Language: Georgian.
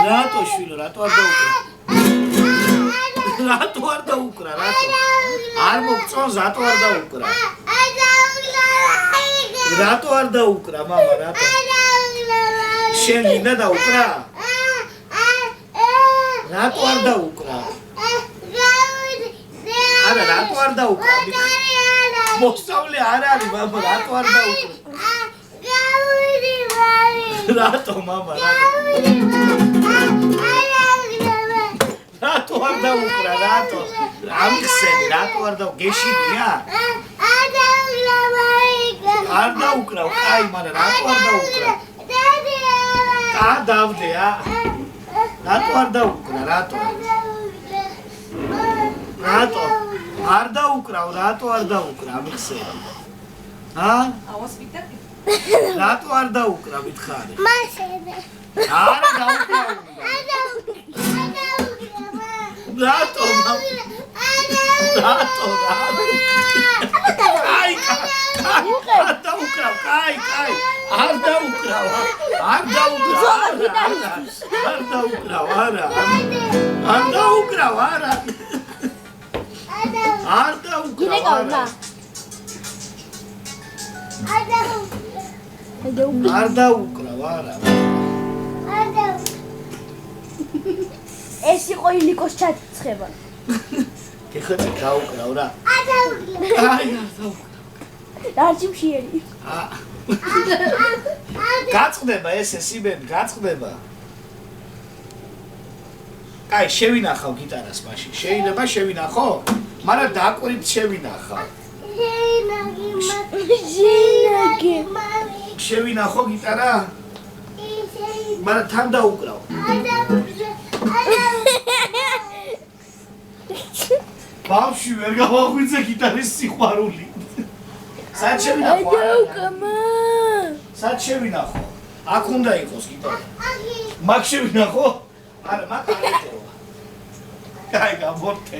რატო შვილო, რატო არ დაუკრა? რატო არ დაუკრა, რატო? არ მოგწონს, რატო არ დაუკრა? რატო არ დაუკრა, მამა, რატო? შენ გინდა დაუკრა? რატო არ დაუკრა? არა, რატო არ დაუკრა? მოსწავლე არ არის, მამა, რატო არ დაუკრა? რატო, მამა, რატო? რატო არ დაუკრა, რატო? ამიხსენი, რატო არ დაუკრა? გეშინია? არ დაუკრა, კაი, მაგრამ რატო არ დაუკრა? დავდე, რატო არ დაუკრა, რატო? რატო? არ დაუკრავ, რატო არ დაუკრა, ამიხსენი? რატო არ დაუკრა, მითხარი? არა, დაუკრა უნდა. რატო? რატო? კაი, არ დაუკრავ, კაი, არ დაუკრავ, არ დაუკრავ, არ დაუკრავ, არა. არ დაუკრავ, არა. არ დაუკრავ, არა. არ დაუკრავ, არა. ეს იყო ილიკოს ჩაცხება. ეხლა დაუკრავ რა. არ დაუკრავ. აი, არ დაუკრავ. არჩივშიერი. გაწყდება ესე სიმები, გაწყდება. კაი, შევინახავ გიტარას მაშინ. შეიძლება შევინახო? მაგრამ დაკვირით შევინახავ. შევინახო გიტარა? მაგრამ თან დაუკრავ. ბავშვი ვერ გავაღვიძე გიტარის სიყვარული. სად შევინახო? სად შევინახო? აქ უნდა იყოს გიტარა. მაგ შევინახო? არა, მაგ არ ეტევა. კაი, გამორთე.